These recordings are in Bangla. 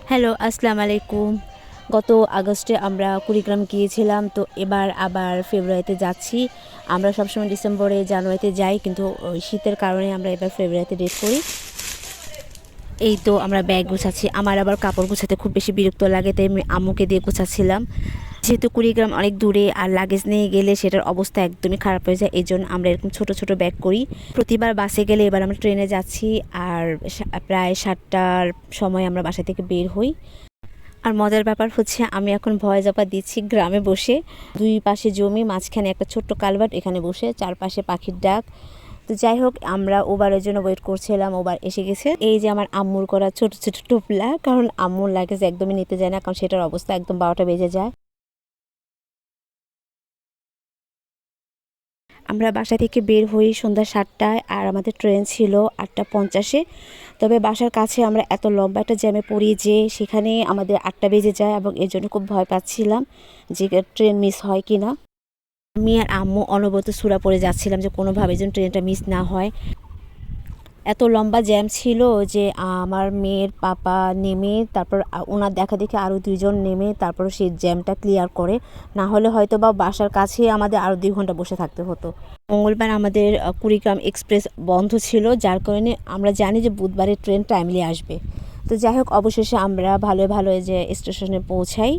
হ্যালো, আসসালামু আলাইকুম। গত আগস্টে আমরা কুড়িগ্রাম গিয়েছিলাম, তো এবার আবার ফেব্রুয়ারিতে যাচ্ছি। আমরা সবসময় ডিসেম্বরে জানুয়ারিতে যাই, কিন্তু ওই শীতের কারণে আমরা এবার ফেব্রুয়ারিতে ডেট করি। এই তো আমরা ব্যাগ গুছাচ্ছি। আমার আবার কাপড় গুছাতে খুব বেশি বিরক্ত লাগে, তাই আমি আম্মুকে দিয়ে গুছাচ্ছিলাম। যেহেতু কুড়িগ্রাম অনেক দূরে, আর লাগেজ নিয়ে গেলে সেটার অবস্থা একদমই খারাপ হয়ে যায়, এই জন্য আমরা এরকম ছোট ছোট ব্যাগ করি। প্রতিবার বাসে গেলে এবার আমরা ট্রেনে যাচ্ছি। আর প্রায় 7টার সময় আমরা বাসা থেকে বের হই। আর মজার ব্যাপার হচ্ছে, আমি এখন ভয় চাপা দিচ্ছি গ্রামে বসে। দুই পাশে জমি, মাঝখানে একটা ছোট্ট কালভার্ট, এখানে বসে চারপাশে পাখির ডাক। তো যাই হোক, আমরা ওবারের জন্য ওয়েট করছিলাম, ওবার এসে গেছে। এই যে আমার আম্মুর করা ছোট ছোট টোপলা, কারণ আম্মুর লাগেজ একদমই নিতে যায় না, কারণ সেটার অবস্থা একদম 12টা বেজে যায়। আমরা বাসা থেকে বের হই সন্ধ্যা 7টায়, আর আমাদের ট্রেন ছিল 8টা 50-এ। তবে বাসার কাছে আমরা এত লম্বা একটা জ্যামে পড়ি যে সেখানে আমাদের 8টা বেজে যায়, এবং এর জন্য খুব ভয় পাচ্ছিলাম যে ট্রেন মিস হয় কি না। আমি আর আম্মু অনবরত সূরা পড়ে যাচ্ছিলাম যে কোনোভাবে যেন ট্রেনটা মিস না হয়। এত লম্বা জ্যাম ছিল যে আমার মেয়ের পাপা নেমে, তারপর ওনার দেখা দেখে আরও 2জন নেমে তারপর সেই জ্যামটা ক্লিয়ার করে। না হলে হয়তো বা বাসার কাছেই আমাদের আরও 2 ঘন্টা বসে থাকতে হতো। মঙ্গলবার আমাদের কুড়িগ্রাম এক্সপ্রেস বন্ধ ছিল, যার কারণে আমরা জানি যে বুধবারের ট্রেন টাইমলি আসবে। তো যাই হোক, অবশেষে আমরা ভালো ভালো যে স্টেশনে পৌঁছাই।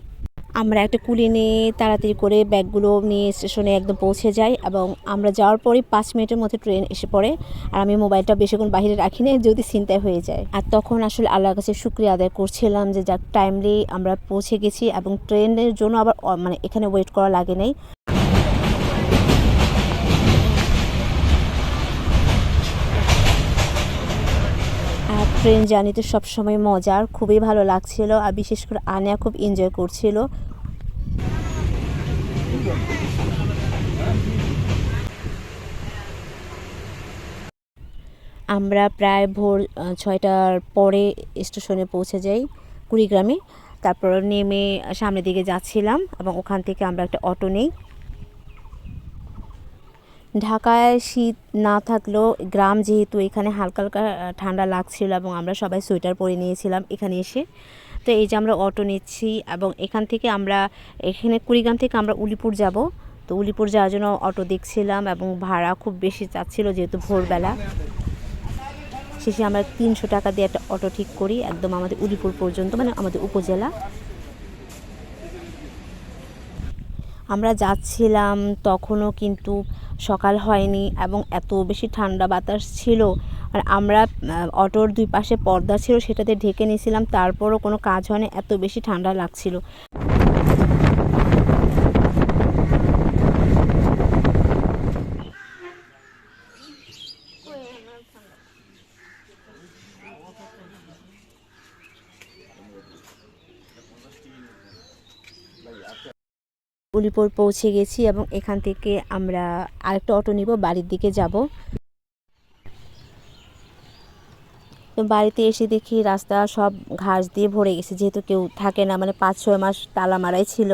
আমরা একটা কুলি নিয়ে তাড়াতাড়ি করে ব্যাগগুলো নিয়ে স্টেশনে একদম পৌঁছে যাই, এবং আমরা যাওয়ার পরই 5 মিনিটের মধ্যে ট্রেন এসে পড়ে। আর আমি মোবাইলটা বেশিক্ষণ বাইরে রাখি না, যদি ছিনতাই হয়ে যায়। আর তখন আসলে আল্লাহর কাছে শুকরিয়া আদায় করছিলাম যে যাক টাইমলি আমরা পৌঁছে গেছি, এবং ট্রেনের জন্য আবার মানে এখানে ওয়েট করা লাগে নাই। আর ট্রেন জার্নিতে সবসময় মজার, খুবই ভালো লাগছিল, আর বিশেষ করে আনিয়া খুব এনজয় করছিল। আমরা প্রায় ভোর 6টার পরে স্টেশনে পৌঁছে যাই কুড়িগ্রামে। তারপর নেমে সামনের দিকে যাচ্ছিলাম, এবং ওখান থেকে আমরা একটা অটো নেই। ঢাকায় শীত না থাকলেও গ্রাম যেহেতু, এখানে হালকা হালকা ঠান্ডা লাগছিল, এবং আমরা সবাই সোয়েটার পরে নিয়েছিলাম এখানে এসে। তো এই যে আমরা অটো নিচ্ছি, এবং এখান থেকে আমরা এখানে কুড়িগ্রাম থেকে আমরা উলিপুর যাব। তো উলিপুর যাওয়ার জন্য অটো দেখছিলাম, এবং ভাড়া খুব বেশি চাচ্ছিল যেহেতু ভোরবেলা। শেষে আমরা 300 টাকা দিয়ে একটা অটো ঠিক করি, একদম আমাদের উলিপুর পর্যন্ত, মানে আমাদের উপজেলা। আমরা যাচ্ছিলাম তখনও কিন্তু সকাল হয়নি, এবং এত বেশি ঠান্ডা বাতাস ছিল। আর আমরা অটোর 2 পাশে পর্দা ছিল, সেটাতে ঢেকে নিয়েছিলাম, তারপরও কোনো কাজ হয়নি, এত বেশি ঠান্ডা লাগছিল। উলিপুর পৌঁছে গেছি, এবং এখান থেকে আমরা আরেকটা অটো নিব, বাড়ির দিকে যাব। তো বাড়িতে এসে দেখি রাস্তা সব ঘাস দিয়ে ভরে গেছে, যেহেতু কেউ থাকে না, মানে 5-6 মাস তালা মারাই ছিল।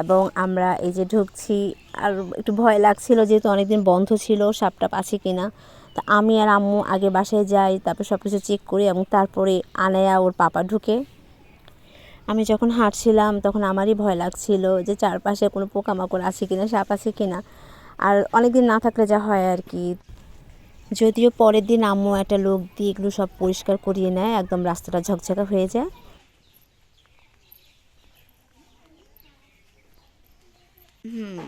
এবং আমরা এই যে ঢুকছি, আর একটু ভয় লাগছিল যেহেতু অনেকদিন বন্ধ ছিল, সাপটাপ আছে কিনা। তো আমি আর আম্মু আগে বাসায় যাই, তারপর সব কিছু চেক করি, এবং তারপরে আনায়া ওর পাপা ঢুকে। আমি যখন হাঁটছিলাম তখন আমারই ভয় লাগছিল যে চারপাশে কোনো পোকামাকড় আছে কিনা, সাপ আছে কিনা। আর অনেকদিন না থাকলে যা হয় আর কি। যদিও পরের দিন আম্মু একটা লোক দিয়ে এগুলো সব পরিষ্কার করিয়ে নেয়, একদম রাস্তাটা ঝকঝকা হয়ে যায়। হুম।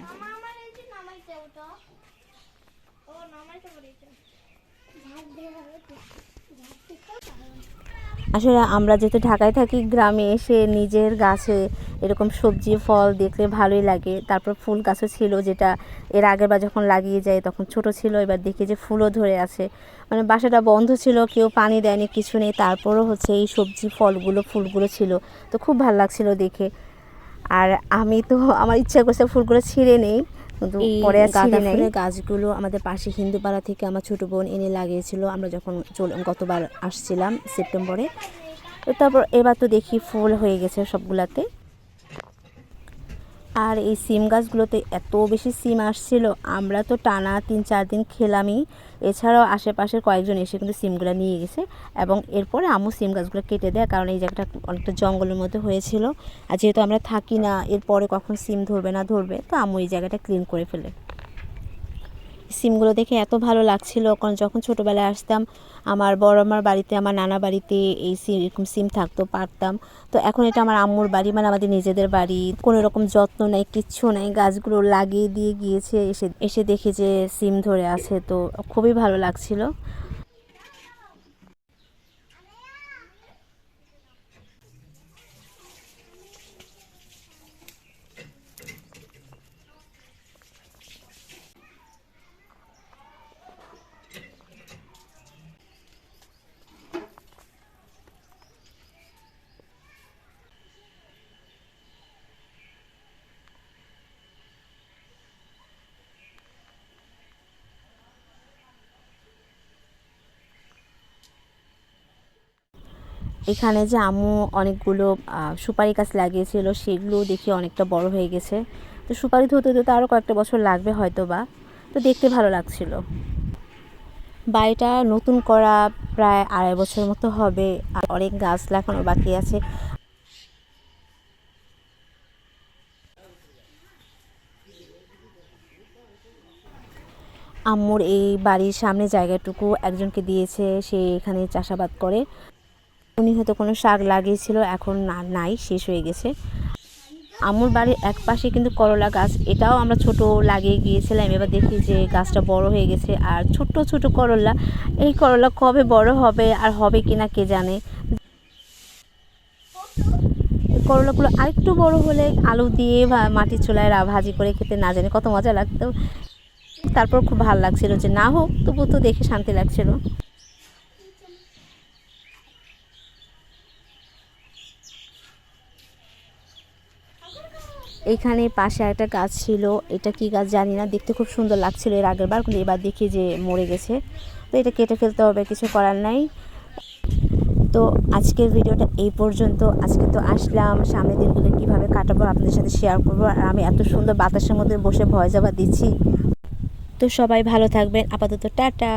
আসলে আমরা যেহেতু ঢাকায় থাকি, গ্রামে এসে নিজের গাছে এরকম সবজি ফল দেখলে ভালোই লাগে। তারপর ফুল গাছও ছিল, যেটা এর আগেরবার যখন লাগিয়ে যায় তখন ছোট ছিল, এবার দেখি যে ফুলও ধরে আছে। মানে বাসাটা বন্ধ ছিল, কেউ পানি দেয়নি, কিছু নেই, তারপরও হচ্ছে এই সবজি ফলগুলো ফুলগুলো ছিল। তো খুব ভালো লাগছিল দেখে। আর আমি তো আমার ইচ্ছা করছে ফুলগুলো ছিঁড়ে নেই, কিন্তু পরে আর ছিঁড়ে নেই। গাছগুলো আমাদের পাশে হিন্দুপাড়া থেকে আমার ছোটো বোন এনে লাগিয়েছিল, আমরা যখন গতবার আসছিলাম সেপ্টেম্বরে। তো তারপর এবার তো দেখি ফুল হয়ে গেছে সবগুলাতে। আর এই সিম গাছগুলোতে এত বেশি সিম আসছিল, আমরা তো টানা 3-4 দিন খেলামই। এছাড়াও আশেপাশের কয়েকজন এসে কিন্তু সিমগুলো নিয়ে গেছে এবং এরপরে আম্মু সিম গাছগুলো কেটে দেয়, কারণ এই জায়গাটা অনেকটা জঙ্গলের মধ্যে হয়েছিল। আর যেহেতু আমরা থাকি না, এরপরে কখন সিম ধরবে না ধরবে, তো আম্মু এই জায়গাটা ক্লিন করে ফেলে। সিমগুলো দেখে এত ভালো লাগছিল, কারণ যখন ছোটোবেলায় আসতাম আমার বড় মার বাড়িতে, আমার নানা বাড়িতে এই এরকম সিম থাকতো, পারতাম। তো এখন এটা আমার আম্মুর বাড়ি, মানে আমাদের নিজেদের বাড়ি, কোনো রকম যত্ন নেই, কিচ্ছু নেই, গাছগুলো লাগিয়ে দিয়ে গিয়েছে, এসে এসে দেখি যে সিম ধরে আছে, তো খুবই ভালো লাগছিল। এখানে যে আম্মু অনেকগুলো সুপারি গাছ লাগিয়েছিল, সেগুলো দেখি অনেকটা বড় হয়ে গেছে। তো সুপারি ধরতে ধরতে আরও কয়েকটা বছর লাগবে হয়তো বা। তো দেখতে ভালো লাগছিল। বাড়িটা নতুন করা প্রায় 2.5 বছর মতো হবে, আর অনেক গাছ লাগানো বাকি আছে। আম্মুর এই বাড়ির সামনে জায়গাটুকু একজনকে দিয়েছে, সে এখানে চাষাবাদ করে। উনি হয়তো কোনো শাক লাগিয়েছিল, এখন নাই, শেষ হয়ে গেছে। আম্মুর বাড়ির এক পাশে কিন্তু করলা গাছ, এটাও আমরা ছোট লাগিয়ে গিয়েছিলাম। এবার দেখি যে গাছটা বড় হয়ে গেছে, আর ছোট ছোট করলা, এই করলা কবে বড় হবে আর হবে কিনা কে জানে। করলাগুলো আরেকটু বড় হলে আলু দিয়ে মাটির চুলায় ভাজি করে খেতে না জানি কত মজা লাগতো। তারপর খুব ভালো লাগছিল যে না হোক, তবু তো দেখে শান্তি লাগছিল। এইখানে পাশে একটা গাছ ছিল, এটা কি গাছ জানি না, দেখতে খুব সুন্দর লাগছিল এর আগের বার, কিন্তু এবার দেখি যে মরে গেছে। তো এটা কেটে ফেলতে হবে, কিছু করার নাই। তো আজকের ভিডিওটা এই পর্যন্ত। আজকে তো আসলাম, সামনের দিনগুলো কীভাবে কাটাবো আপনাদের সাথে শেয়ার করবো। আর আমি এত সুন্দর বাতাসের মধ্যে বসে ভয়েস ওভার দিচ্ছি। তো সবাই ভালো থাকবেন, আপাতত টাটা।